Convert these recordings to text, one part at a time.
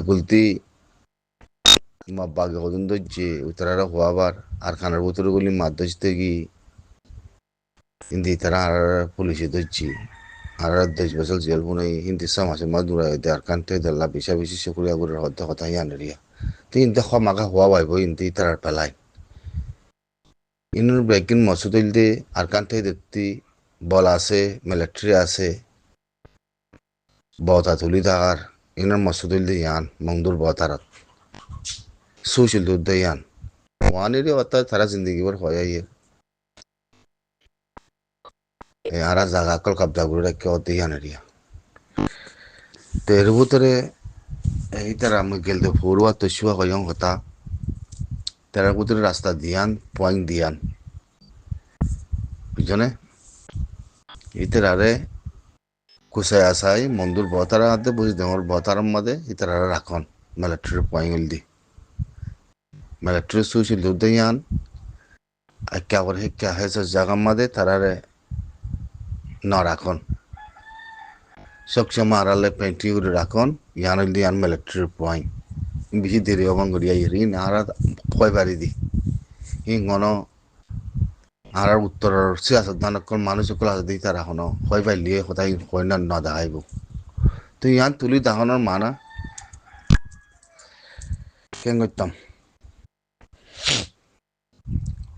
গুলতি মাব্বাগে হদুন দজ্জে উতারা হওয়াবার আর খানার বোতল গুলি মার দজতে কি হিন্দি তারা আর পুলিশে দজ্জি আর 10 বছর জেল বুনাই হিন্দি সমাজে মাদুরা আর কান্তে দল্লা বিশা বিশি শুক্রিয়া করে হতে কথা ইয়ানরিয়া তো ইনতে খমাকা হওয়া বাইব ইনতে তারার পেলাই ইনুর ব্রেকিন মসুদইল দে আর কান্তে দেখতি বল আছে মিলিটারি আছে বতা তুলি থাকার ইনার মসুদইল দে ইয়ান মংদুর বতারাত সুশীল দুধ দে ইয়ান ওয়ানিরে অত্তা তারা জিন্দগি ভর হয়ে আরা জাগা কল কবজা করে রাখে অতে ইয়ানরিয়া তো এর ভিতরে এই তারা আমি গেলতে ফুরুয়া তো শুয়া কয়ং হতা তার ভিতরে রাস্তা দিয়ান পয়েন্ট দিয়ান বুঝছনে ইতারে কুসাই আসাই মন্দুর বতারা হাতে বুঝি দেওয়ার বতারার মধ্যে ইতারা রাখন মিলিটারি পয়েন্ট দি মিলিটারি সুশীল দুধ ইয়ান একা করে হেক্কা হেসে জাগার মধ্যে তারারে ন রাখন সবসময় আড়ালে পেন্টি করে রাখন ইয়ান ইয়ান মিলিটারি পয়েন্ট বেশি দেরি অবাং করিয়া ইন আর ভয় বাড়ি দি গণ আর উত্তরের সিয়াসত দানকল মানুষ সকল আছে তারা হনো ভয় পাইলিয়ে সদায় হয় না না দেখাইব তো ইয়ান তুলি দেখানোর মানা কেন করতাম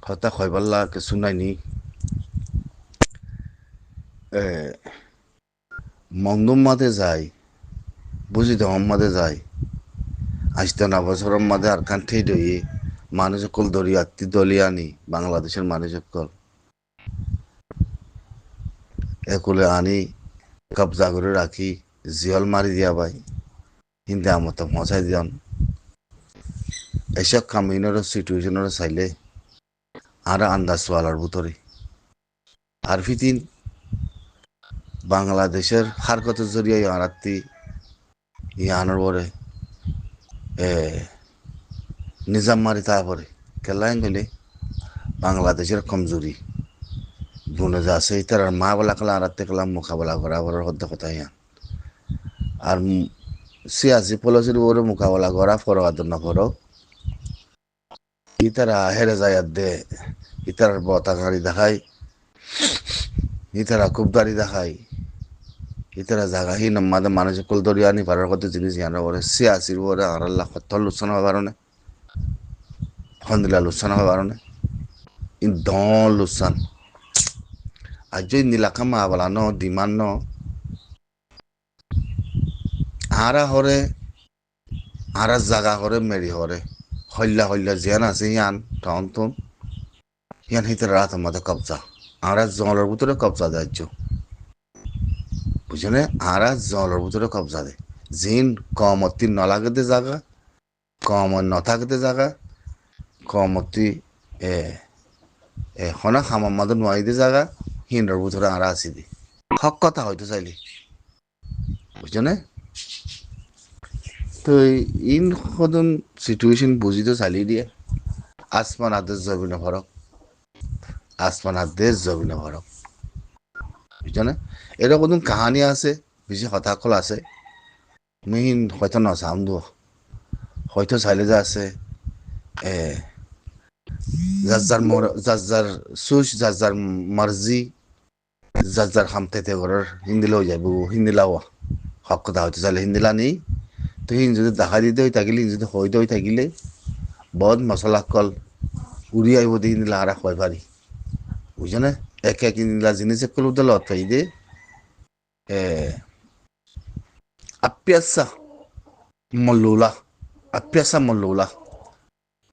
হতা খয়বাল্লা কিছু নাইনি মংদুম মাঝে যায় বুঝি দেওয়ার মাঝে যায় আসতে না বছরের মাঝে আর কান ঠেই দইয়ে মানুষ সকল দরিয়াত্তি দলিয়ানি বাংলাদেশের মানুষ সকল একুলে আনি কবজা করে রাখি জিয়ল মারি দিয়া ভাই হিন্দে আমত মশাই দিয়ন এসব কামিনের সিচুয়েশনের চাইলে আর আন্দাজ ওয়ালার ভিতরে আর ফিতিন বাংলাদেশের হারকতের জরিয়ায় আরাত্তি ইয়ানোর পরে নিজাম মারি তারপরে কেলাইন গেলে বাংলাদেশের কমজোরি গুণে যা আছে তার মা বলা কালা আরাত্তে কালাম মোকাবেলা করা বড় হদ্দ কথা ইয়ান আর সিয়াসি পলিসির ওরে মোকাবেলা করা ফরওয়ার্ড না করো ইতারা হেরে যায় দে ইতার বতা গাড়ি দেখায় ইতারা খুব গাড়ি দেখায় ইতারা জায়গা হি নামাদে মানুষ কল দরিয়া আনি পারার কত জিনিস জানা ওরে সিয়াসির ওরে আর আল্লাহ কত লুচ্ছন হওয়ার কারণে খন্দিলা লুচ্ছন হওয়ার কারণে ইন দন লুচ্ছন আর যদি নীলাখা মা বলা ন ডিমান ন আরা হরে আরা জাগা হরে মেরি হরে হল্লা হল্লা জিয়ান আছে ইয়ান টাউন তুন ইয়ান হিতারা রাত আমাদের কবজা আরা জলের ভিতরে কবজা দেয় বুঝলে আরা জলের ভিতরে কবজা দেয় জিন কমতি নলাগতে জাগা কম ন থাকতে জাগা কমতি হনা খামার মাদে নোয়াইতে জাগা হিন্ডর ভিতরে আরা আসি দি হক কথা হয়তো চাইলি বুঝছনে তো ইন সদন সিচুয়েশন বুঝি তো চালি দিয়ে আসমান আদেশ জবিনে ভরক আসমান আদেশ জবিনে ভরক বুঝছনে এরকম কাহানি আছে বেশি হতাকল আছে মিহিন হয়তো নচাম দো হয়তো চাইলে যে আছে যার সুচ যার মার্জি যার খামতে ঘরের হিন্দি লই যাইব হিন্দি লাওয়া হক কথা হয়তো চাইলে হিন্দি লানি তো হিন যদি দেখা দিতে হয়ে থাকিলে যদি হইতে হয়ে থাকিলে বহুত মশলা কল উড়ি আইব দিয়ে হিন্দি লাহারা খোয়াই পারি বুঝছনে একে এক নিলা জিনিস একল উদে লত পাই দে আপ্যাসা মল্লুলা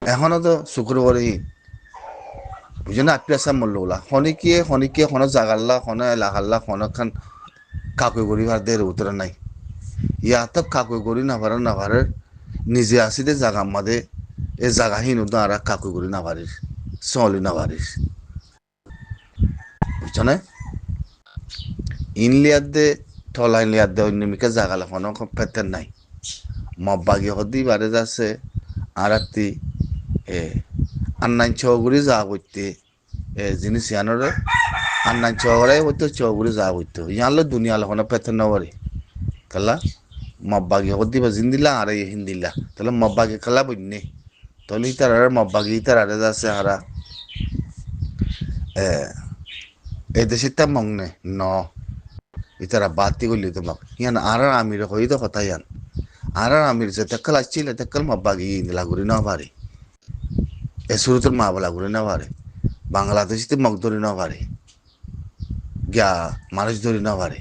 এখনো তো শুক্রবারে বুঝছনে আপ্যাসা মল্লুলা খনিকে খন জাগাল্লা খন এলাকাল্লা খন খান কাকুই গড়ি ভার দে উত্তর নাই ইয়াতক কাকুই গড়ি না ভারের নিজে আসি দে জাগা মাদে এ জাগা হিন আর কাকুই গড়ি না পারিস চলি না পারিস বুঝছনে ইনলিয়ার দে ঠলা ইনলিয়ার দে অন্যমিকে জাগালে কোনো পেতেন নাই মব্বাগি হদি বারে যাচ্ছে আর রাত্রি আন্নান চৌগুড়ি যা করতে জিনিস ইয়ানোরে আন্নান চৌগড়াই হইতো চৌগুড়ি যা করতো ইয়ানলো দুনিয়া কোনো পেতেন না পারি কালা mabbagi hodi ba zindila ara ye hindila tala mabbagi kala bunne toli tarar mabbagi tarar da se hara e deshi tamongne no itara batti gulli to mak yan ara amir hoy to কথা yan ara amir se takkal achile takkal mabbagi indila guri na bari e surutul ma bala guri na bari বাংলাদেশিতে মগ ধরে না পারে গিয়া মানুষ ধরে না পারে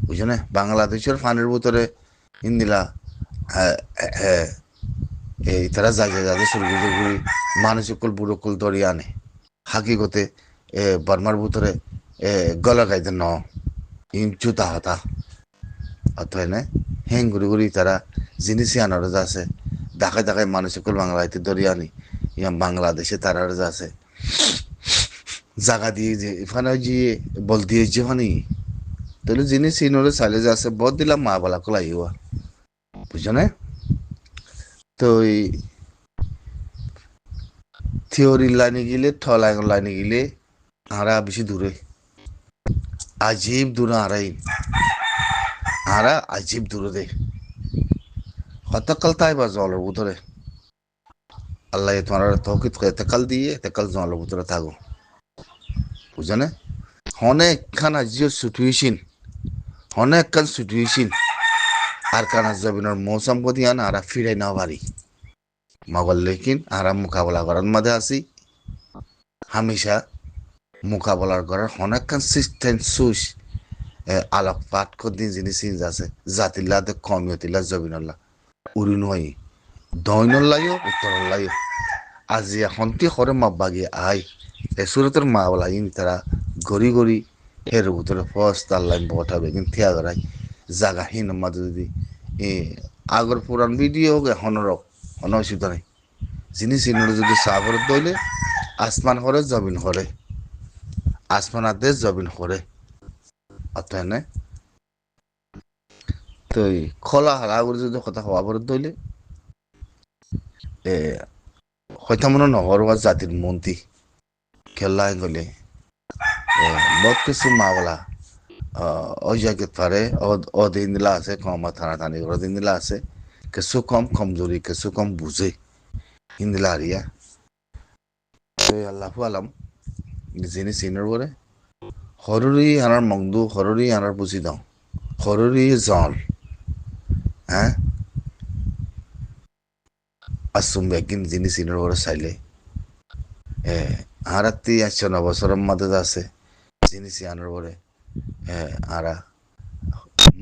বুঝছো না বাংলাদেশের ফানের ভিতরে হিন্দিলা এই তারা যাকে যাকে শুরু করি মানুষ কুল বুড়ো কুল ধরে আনে হাকিগতে বর্মার ভিতরে গলা গাইতে ন জুতা হতা অথয় না হ্যাং ঘুরি ঘুরি তারা জিনিসই আনার আছে দেখায় দেখায় মানুষ কুল বাংলাতে ধরে আনি ইয়া বাংলাদেশে তারা আছে জায়গা দিয়ে যে এখানে যে বল দিয়ে যেখানে তাহলে জিনিস ইনোরে চাইলে যে আছে বদ দিলাম মা বলা কলাই হওয়া বুঝছো না তো এই থিওরি লাইনে গেলে ঠলাই লাইনে গেলে আরা বেশি দূরে আজীব দূরে আরা আজীব দূরে দে হতকাল তাই বা জলের ভিতরে আল্লাহ তোমার তৌকিত করে তেকাল দিয়ে তেকাল জলের ভিতরে থাকো বুঝছো না অনেকখান আজিও সিচুয়েশন আর কানা জমিনের মৌসুম প্রতি আন আরা ফিরে না পারি মগল লেকিন আরা মোকাবেলা করার মধ্যে আছি হামেশা মোকাবেলার করার অনেকখান সিস্টেম সুস আলোকপাত কদিন জিনিস আছে জাতিল্লাতে কমিয়তিল্লা জবিনল্লা উরিনই দৈনল্লাইও উত্তরল্লাইও আজি এখনটি করে মাবাগি আই এসুরতের মা বলা ইন তারা গড়ি গড়ি হের ভিতরে ফার্স্ট আল্লাহ বঠাবে কিন্তু থিয়া গড়াই জাগা হিন মাঝে যদি আগর পুরান ভিডিও হোক এখনো রক কোনো অসুবিধা নেই জিনিস ইনরে যদি সাগর দইলে আসমান করে জমিন করে আসমান আদে জমিন করে অতএব না তো খোলা হালাগুলো যদি কথা হওয়া করে দইলে হয়তো মনে নহরওয়া জাতির মন্ত্রী খেলায় গলে বহুত কিছু মা বলা ওই জায়গায় পারে ও দিন দিলা আছে কম থানা থানি করে দিন দিলা আছে কিছু কম কমজোরি কিছু কম বুঝে হিন্দিলা হারিয়া আল্লাহ আলাম জিনিস চিনৰ করে সৰুৰি আনার মংদু সৰুৰি আনার বুঝি দাও সৰুৰি জল হ্যাঁ আসুম একদিন জিনিস চিনৰ করে চাইলে আরাত্তি 9 বছরের মধ্যে আছে জিনিস আনার করে আরা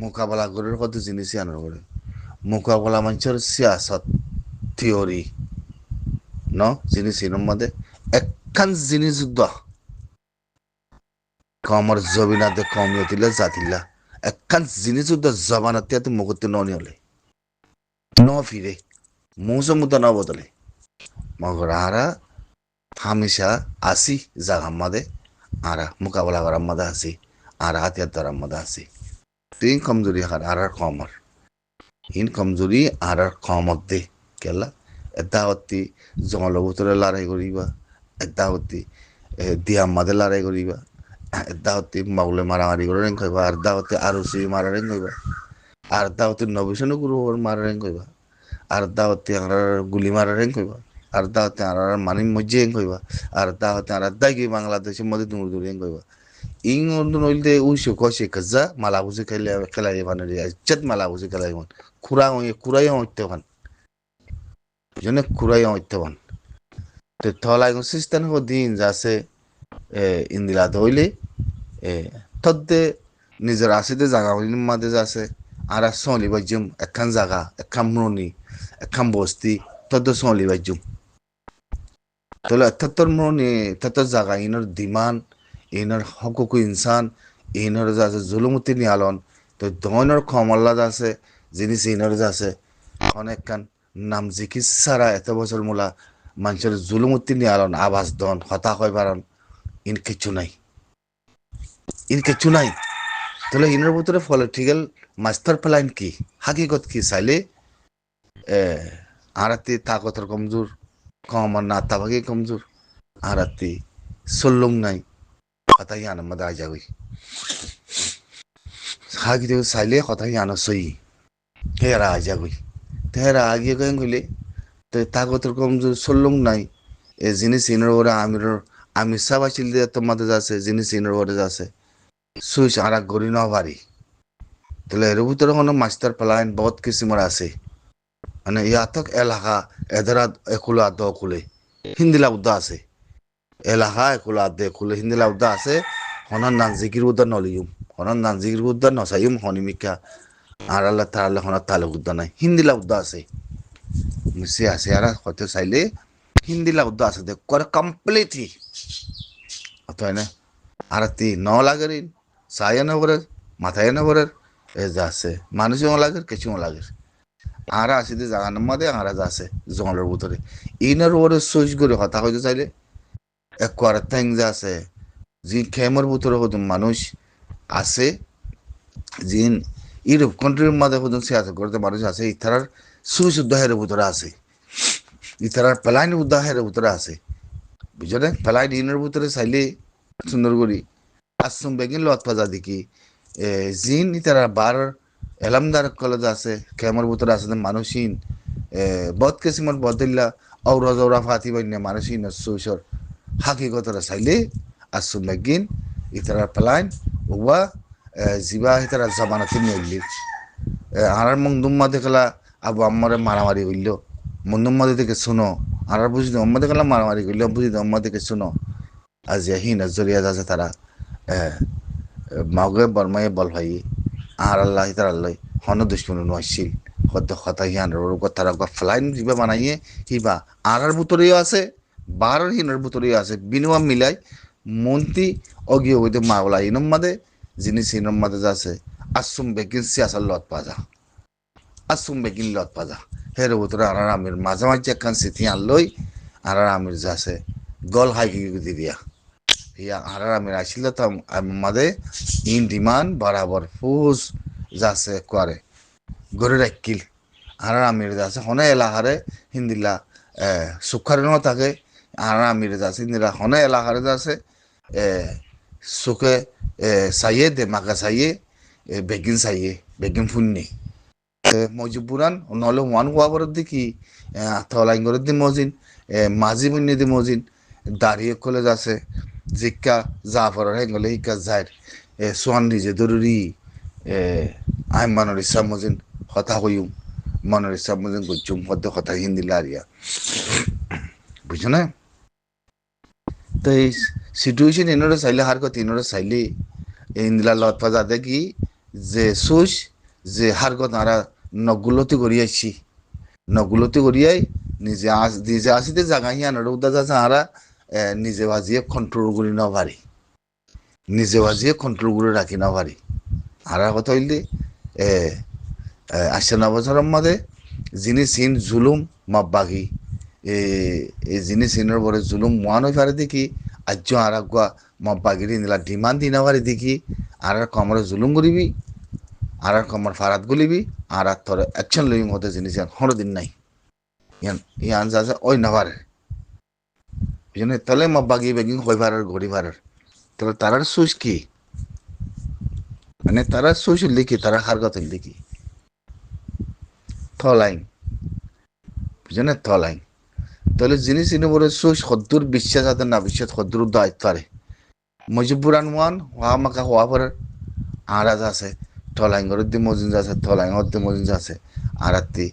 মোকাবেলা করার কত জিনিস আনার করে মোকাবেলা মানুষের সিয়াসত থিওরি ন জিনিস এর মধ্যে একখান জিনিস যুদ্ধ কমর জবিনাতে কমিয়তিলা জাতিলা একখান জিনিস যুদ্ধ জবানাতে মুখতে ননি হলে ন ফিরে মৌসুমুদ্দ ন বদলে মগর আরা হামেশা আসি জাগার মধ্যে আরা মোকাবেলা করার মধ্যে আসি আর হাতিয়ার ধরার মধ্যে আসি তিন কমজোরি আর কমর ইন কমজোরি আর কমত দে কেলা এটা হতি জঙ্গলের ভিতরে লড়াই করিবা এটা হতি দিয়ার মাঝে লড়াই করিবা এটা হতি মাগুলে মারামারি করে রেং কইবা আর দা হতি আরুসি মারা রেং কইবা আর দা হতি নবিশন গুরু মারা রেং কইবা আর দা হতি আর গুলি মারা রেং কইবা আর দা হতি আর মানি মজ্জে রেং কইবা আর দা হতি আর দাগি বাংলাদেশের মধ্যে দূর দূর রেং কইবা ইং নইলতে উইসো কষে কাজা মালাবুজি খেলাই মানে ইজ্জত মালাবুজি খেলাই মান কুরাই হইতে ভান বুঝনে কুরাই হইতে ভান তো থলাই সিস্টেম হো দিন যাছে ইন্দিলা দইলে তদ্দে নিজের আসিতে জায়গা হইলে মাঝে যাছে আর সলি বাজুম একখান জায়গা একখান মরনি একখান বস্তি তদ্দে সলি বাজুম তাহলে এত্তর মরনি এত্তর জায়গা ইনর দিমান ইনার হকুক ইনসান ইনার আছে জুলুমতি নিয়ালন তো দইনর খমল্লা আছে জিনিস ইনার আছে অনেকখান নাম চিকিৎসারা এত বছর মোলা মানুষের জুলুমতি নিয়ালন আবাস দন হতা হয় পারন ইন কিছু নাই তাহলে ইনার ভিতরে পলিটিক্যাল মাস্টার প্ল্যান কি হাকিকত কি চাইলে আরাতি তাকতর কমজোর কম আর না তাবাকি কমজোর আরাতি সল্লুং নাই কথাই আনা মধ্যে আই যাবি হাগি দেব চাইলে কথাই আনা সই হেরা আইজা কই হেরা আগিয়ে কয়েন কইলে তো তাগতর কম যে সল্লং নাই এ জিনিস ইনর ওরা আমির সাহ আছিল দিয়ে তোমাদের আছে জিনিস ইনর ওরা আছে সুইচ আর গড়ি ন পারি তাহলে এর ভিতরে কোনো মাস্টার প্ল্যান বহুত কিসিমের আছে মানে ইয়াতক এলাকা এদের একুলে আদ কুলে হিন্দিলা উদ্দা আছে এলাকা একুলে আদ একুলে হিন্দিলা উদ্দা আছে হনন নানজিকির উদ্দা নলিয়ুম হনন নানজিকির উদ্দা নসাইম হনিমিকা আর আল্লাহ তাআলা হনন তালে উদ্দা নাই হিন্দিলা উদ্দা আছে মিশে আছে আর হতে চাইলে হিন্দিলা উদ্দা আছে দেখ করে কমপ্লিটলি অতএব না আর তি ন লাগেরিন সায়া না করে মাথায় না করে এ যা আছে মানুষও লাগে কিছু লাগে আরা আসিতে জাগানোর মধ্যে আরা আছে জঙ্গলের ভিতরে ইনার ওরে সুইচ করে হতা হইতে চাইলে এক কোয়ার থ্যাং যে আছে যে খেমের ভিতরে হতো মানুষ আছে জিন ইউরোপ কান্ট্রির মধ্যে হতো সে আছে করতে মানুষ আছে ইতারার সুইচ উদ্দাহের ভিতরে আছে ইতারার প্লাইন উদ্দাহের ভিতরে আছে বুঝলে প্লাইন ইনের ভিতরে চাইলে সুন্দর করি আসুম বেগিন লত পাজা দেখি জিন ইতারা বার এলামদার কলেজ আছে খেমর ভিতরে আছে মানুষহীন বদ কিসিমত বদলিলা ঔরা জৌরা ফাতি বান্যা মানুষহীন সুইচর হাকিগতরা চাইলে আসুম বেগিন ইতারা প্লাইন ওয়া জিবা ইতারা জামানাতে নিয়ে আর মংদুম্মা দেখলা আবু আম্মারে মারামারি হইল মন্দুম্মা থেকে শুনো আর বুঝি অম্মা দেখলা মারামারি করল বুঝি অম্মা থেকে শুনো আজ হিন জরিয়া যাচ্ছে তারা মাগে বর্মায়ে বল ভাই আর আল্লাহ তার আল্লাহ হন দুশ্মন নয়ছিল হদ্দ কথা হিয়ান রোগ তারা ফ্লাইন যিবা বানাইয়ে হিবা আর ভিতরেও আছে বার হিনের ভিতরেও আছে বিনিময় মিলাই মন্ত্রী অগিয়ে হইতে মাওলা ইনম মাদে জিনিস ইনম মাদে আছে আসুম বেগিন সিয়াসার লত পাজা আসুম বেগিন লত পাজা হের ভিতরে আর আমির মাঝে মাঝে একখান সিথি আনলই আর আমির যাছে গল হাইকি দিয়া ইয়া আর আমির আসিল তো আমাদের ইন ডিমান্ড বরাবর ফুস যাছে করে গড়ে রাখিল আর আমির যাছে হনে এলাকারে হিন্দিলা সুখার ন থাকে আর আমির যাছে হিন্দিলা হনে এলাকারে যাছে সুখে চাইয়ে দে মাকা চাইয়ে বেগিন চাইয়ে বেগিন ফুন্নি মজিবুরান নহলে ওয়ান ওয়াবরের দেখি থলাইঙ্গরের দি মজিন মাঝি বুন্নি দি মজিন দাঁড়িয়ে কলেজ আছে জিক্কা জাফর হেঙ্গলে হিক্কা যাইর সোয়ান নিজে দরুরি আই মনের ইচ্ছা মজিন হতা হইম মনের ইচ্ছা মজিন গুজুম হতে হতা হিন্দি লারিয়া বুঝছো না তো এই সিচুয়েশন ইনোরে চাইলে হার কথা ইনোরে চাইলে ইন্দিলা লত পাজা দেখি যে সুস যে হার কথা আরা নগুলতি করিয়াছি নগুলতি করিয়াই নিজে আসিতে জাগা হিয়ান উদা যাচ্ছে আরা নিজে বাজিয়ে কন্ট্রোল করি না পারি নিজে বাজিয়ে কন্ট্রোল করে রাখি না পারি আর কথা হইলে ৮০ বছরের মধ্যে যিনি সিন জুলুম মাব্বাগি এই যিনি সিনের পরে জুলুম ওয়ান হয়ে পারে দেখি আজ আর আগুয়া মাব্বাগির নিলা ডিমান্ড দিনা পারে দেখি আর কমরে জুলুম করিবি আর কমর ফারাত গলিবি আর তোর অ্যাকশন লইম হতে জিনিস হর দিন নাই ইয়ান যা ওই না পারে বুঝলেন তাহলে মাব্বাগি বেগিং হয়ে পারার ঘড়ি পারার তাহলে তারার সুইচ কি মানে তারা সুইচ লিখি তারা হার কথা লিখি থলাইন বুঝলেন থলাইন তাহলে জিনিস ইনে বলে সুইচ সদ্দুর বিশ্বাস আছে না বিশ্বাস সদ্দুর দায়িত্ব আরে মজিবুরান ওয়ান হওয়া মাকা হওয়া পরে আরাজ আছে থলাইঙ্গর দি মজিন আছে থলাইঙ্গর দি মজিন আছে আরাতি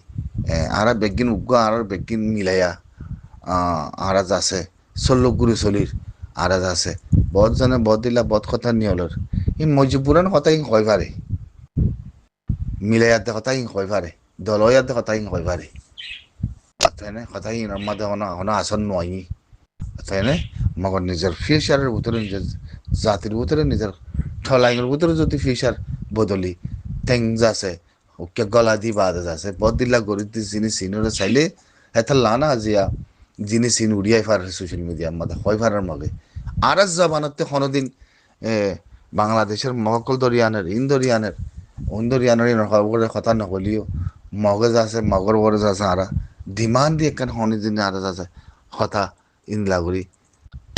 আরা বেগিন উগ্র আর বেগিন মিলাইয়া আরাজ আছে ষোলো গুরু চলির আরাজ আছে বহুত জনে বহুত দিলা বহুত কথা নিয়লর ই মজিবুরান কথা ইং হয় পারে মিলাইয়াতে কথা ইং হয় পারে দলয়াতে কথা ইং হয় পারে তাই না কথা ইংর মধ্যে হনা আসন নয় তাই না মগর নিজের ফিউচারের ভিতরে নিজের জাতির ভিতরে নিজের ঠলাইঙ্গের ভিতরে যদি ফিউচার বদলি ঠেং যাচ্ছে ওকে গলা দি বাদ যাচ্ছে বহুত দিলা গরিব জিনিস সিনরে চাইলে হেথার লানা আজিয়া জিনিস সিন উড়িয়াই পারে সোশ্যাল মিডিয়ার মধ্যে হয় পারার মগে আর জবানতে কোনোদিন বাংলাদেশের মহকল দরিয়ানের ইন্দরিয়ানের কথা নকলিও মগজ আছে মগর বরজ আছে আরা ডিমান্ড দিয়ে একখান হনি দিন আর আছে কথা ইনলাগুড়ি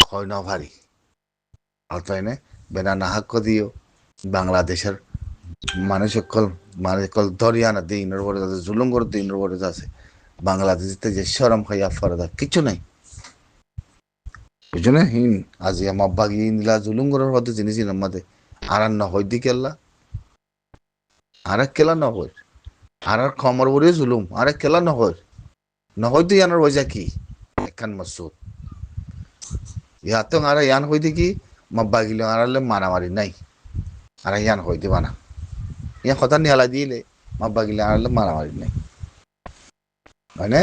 হয় না ভারী আর তাই না বেনা নাহাক্য দিও বাংলাদেশের মানুষ সকল মানে কল দরিয়ানা দিনের পরে যাচ্ছে জুলুম করে দিনের পরে যাচ্ছে বাংলাদেশে যে শরম খাইয়া ফরদা কিছু নাই বুঝছো না হিন আজি আমার বাগি ইন্দিলা জুলুম করার হতে জিনিস আমাদের আর ন হইদি কেল্লা আর কেলা ন হয় আর খমর বড়িও জুলুম আর কেলা ন হয় নহয়তো ইয়ানোর বজা কি একখান মাসুদ ইয়াতো আর ইয়ান হইতে কি মাব্বা গিল আরালে মারামারি নাই আর ইয়ান হইতে বানা ইয়া কথা নিয়ালা দিলে মাব্বা গিলে আরালে মারামারি নাই মানে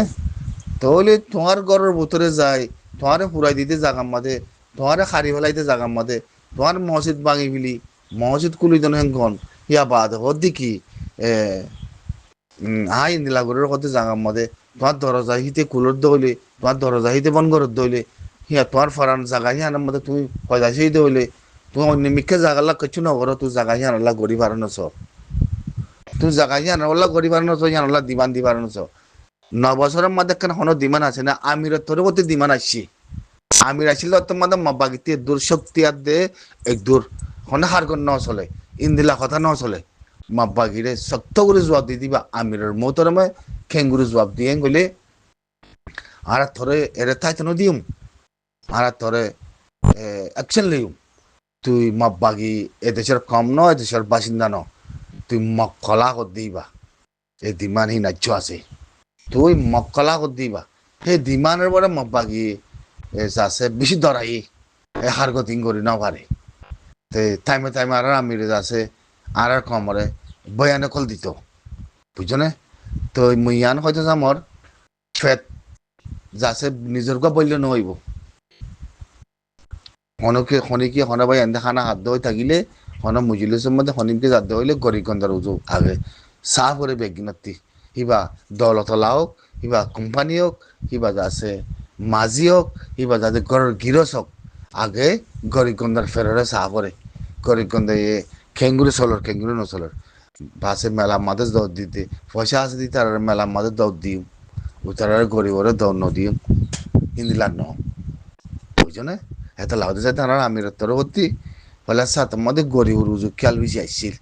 তাহলে তোমার ঘরের ভিতরে যায় তোমারে ফুরাই দিতে জাগাম মাদে তোমারে খারি ফেলাইতে জাগাম মাদে তোমার মসজিদ ভাঙি ফেলি মসজিদ কুলি জন হেঙ্গন ইয়া বাদ হদ্দি কি এ আই নীলাগরের কথা জাগাম মাদে তোমার দরজা হিতে কুলোর দইলে তোমার দরজা হিতে বন ঘরের দইলে হিয়া তোমার ফরান জাগা হিয়ানোর মধ্যে তুমি হয়দাসি দইলে তুমি অন্য মিক্ষে জাগালা কিছু না করো তুই জাগা হিয়ানলা গড়ি বাড়ানো চ তুই জাগা হিয়ানলা গড়ি বাড়ানো চ হিয়ানলা দিবান দিবানো চ 9 বছরের মধ্যে কেন হনো দিমান আছে না আমিরের তোর প্রতি দিমান আসছি আমির আসলে তোমাদের মাব্বাগিতে দূর শক্তি আর দে এক দূর হনে হারগন ন চলে ইন্দিলা কথা ন চলে মাব্বাগিরে শক্ত করে জবাব দিয়ে দিবা আমিরের মতরমে খেঙ্গুরে জবাব দিয়ে গেলে আর থরে এরে থাইতে ন দিম আর থরে অ্যাকশন লইম তুই মাব্বাগি এদেশের কম ন এদেশের বাসিন্দা ন তুই মক্কলা কর দিবা এ দিমানহীন রাজ্য আছে তুই মক্কলা কর দিবা সেই দিমানের পরে মাব্বাগি যাচ্ছে বেশি দরাই হারগতিং করি না পারে তে টাইমে টাইমে আর আমিরে যাচ্ছে আর কমরে বয়ানে কল দিত বুঝছো না তো মুইয়ান হয়তো আমার ফেট যাচ্ছে নিজের গা বললে নহইব হনকে হনিকে হনা ভাই এনে খানা হাত দই থাকিলে হন মুজিলের মধ্যে হনিমকে যাত হইলে গরিকন্দার উজু আগে চাহ করে বেগিনতি হিবা দলতলা হোক হিবা কোম্পানি হোক হিবা যাচ্ছে মাঝি হোক হিবা যাতে ঘরের গিরস হোক আগে গরিকন্দার ফেররে চাহ করে গরিকন্দা এ খেঙ্গুরে চলর খেঙ্গুরে নচলর বাসে মেলা মাদের দৌড় দিতে পয়সা আছে দিতে আর মেলা মাদের দৌড় দিও উতার গরিবরে দৌড় নদিও হিন্দি লাগ ন বুঝছো না এত লাউতে যাতে আর আমির তরবর্তী বলে সাথে মধ্যে গরিবর উজু খেয়াল বেশি আসছিল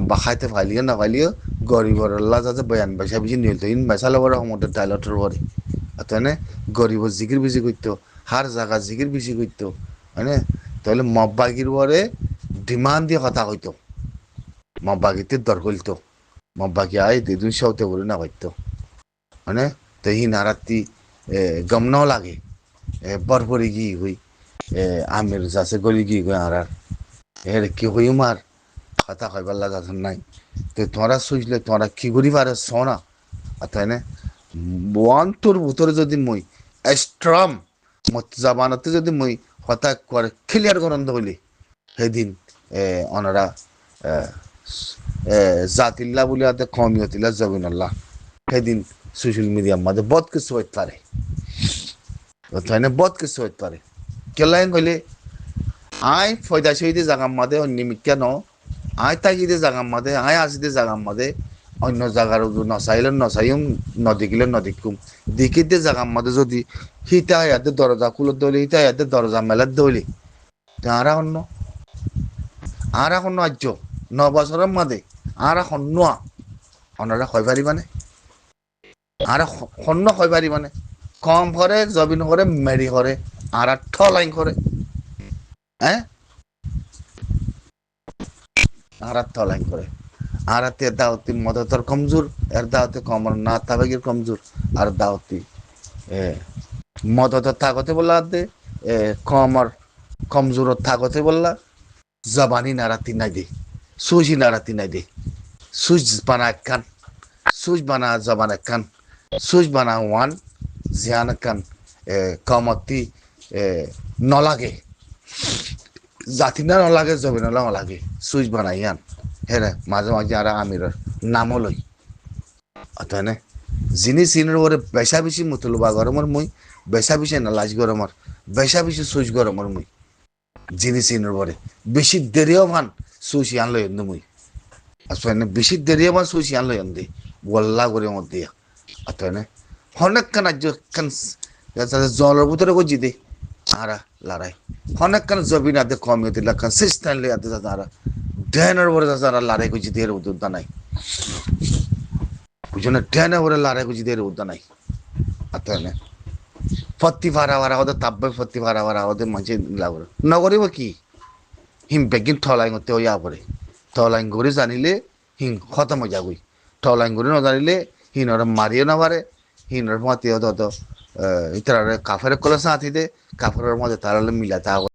বা খাইতে ফাইলিও না ফাইলিও গরিবর আল্লাহ যাতে বয়ান পয়সা বেশি নিল তো ইন পয়সা লগর সমুদ্রের ডাইলটের পরে তাহলে গরিবর জিকির বেশি করতো হার জায়গা জিকির বেশি করতো মানে তাহলে মব্বাগির পরে ডিমান্ড দিয়ে কথা হইতো মব্বাগিতে দর করিত মব্বাগি আয় দুদিন সৌতে করে না হইতো মানে তো হি নারাত্তি গমনাও লাগে বরপরে গি হই আমির যাচ্ছে গলি গি গই আর এর কি হই মার কথা কইবার লাগা নাই তো তোরা শুইলে তোরা কি করি পারে সোনা তাই না ওয়ান্তর ভিতরে যদি মই স্ট্রং জাবানতে যদি মই কথা করে ক্লিয়ার গরন্দ হইলি সেদিন ওনারা জাতিল্লা বলে আতে কমিয়তিল্লা জবিনাল্লাহ সেদিন সোশ্যাল মিডিয়ার মধ্যে বহুত কিছু হইতে পারে তাই না বহুত কিছু হইতে পারে কেলাই কইলে আই ফয়দা সইতে জাগার মাঝে অন্য মিক্কা ন আই তাকিতে জাগার মাঝে আই আসিতে জাগার মাঝে অন্য জায়গার নচাইলে নচাইম নদেখিলে নদেখুম দেখিতে জাগার মাঝে যদি হিতা ইয়াতে দরজা খুলত দইলে হিতা ইয়াতে দরজা মেলার দইলে আর এখন আর্য 9 বছরের মাঝে আর এখন নোয়া ওনারা হয় পারিবানে আর সন্ন হয় পারিবানে কম করে জবিন করে মেরি করে আর ঠলাইন করে হ্যাঁ আর ঠলাইন করে আর দাওতি মদতর কমজোর এর দাওতে কমর না তাবাগির কমজোর আর দাওতি মদতর থাকতে বললা দে কমর কমজোর থাকতে বললা জবানি নারাতি নাই দে সুজি নারাতি নাই দে সুজ বানা একখান সুজ বানা জবান একখান সুজ বানা ওয়ান জিয়ান একখান কমতি নলাগে জাতি না নলাগে জবিন নলাগে সুইচ বানাই আন হেরে মাঝে মাঝে আর আমিরের নামও লই তাই না জিনিস চিনের ওরে বেশা বেশি মুতলবা গরমর মুই বেশা বেশি না লাজ গরমর বেশা বেশি সুইচ গরমর মুই জিনিস চিনের ওরে বেশি দেরিও মান সুইচ আন লই মুই আসলে বেশি দেরিও মান সুইচ আন লই দে ওয়াল্লা করে মত দিয়া তাই না অনেক কান কান জলের ভিতরে গজি দে আরা লড়াই অনেক কান জবিনাতে কমিয়ে দিলা কান সিস্টেম লে আতে যারা ডেনের পরে যারা লড়াই করছি দের উদ্যোগ নাই বুঝনে টেনে ওরে লারে গুজি দের উদ্দা নাই আতনে ফত্তি ফারা ফারা ওদের তাব্বে ফত্তি ফারা ফারা ওদের মাঝে লাগর নগরিব কি হিম বেগিন ঠলাই গতে ওয়া পরে ঠলাই গরি জানিলে হিং খতম হয়ে যাবই ঠলাই গরি ন জানিলে হিন ওরা মারিও না পারে হিন ওর মতে ইতারা কাফের কলে সাথী দে কাফের মধ্যে তারা মিলা তা